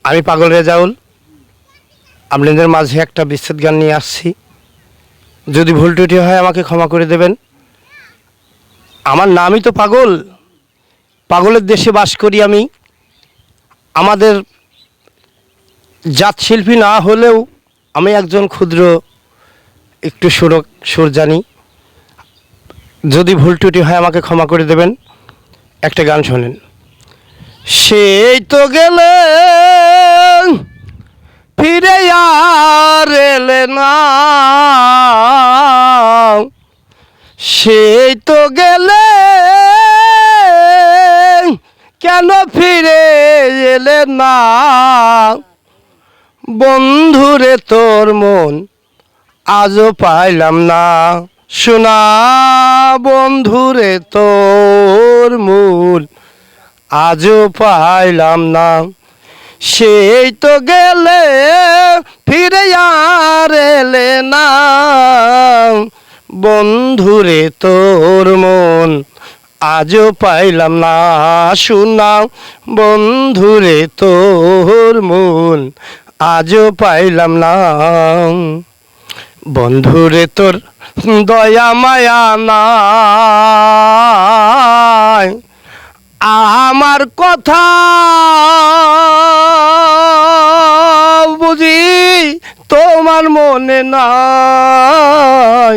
আমি পাগল রেজাউল আপনাদের মাঝে একটা বিচ্ছেদ গান নিয়ে আসছি। যদি ভুল ত্রুটি হয় আমাকে ক্ষমা করে দেবেন। আমার নামই তো পাগল, পাগলের দেশে বাস করি আমি। আমাদের জাত শিল্পী না হলেও আমি একজন ক্ষুদ্র একটু সুর জানি। যদি ভুল ত্রুটি হয় আমাকে ক্ষমা করে দেবেন। একটা গান শোনেন। সেই তো গেলে ফিরে আর এলে না, সেই তো গেলে কেন ফিরে এলে না, বন্ধুরে তোর মন আজও পাইলাম না, শোনা বন্ধুরে তোর মন আজও পাইলাম না। সেই তো গেলে ফিরে আর এলে না, বন্ধুরে তোর মন আজও পাইলাম না, শোনা বন্ধুরে তোর মন আজও পাইলাম না। বন্ধুরে তোর দয়া মায়া নাই, আমার কথা বুঝি তোমার মনে নাই,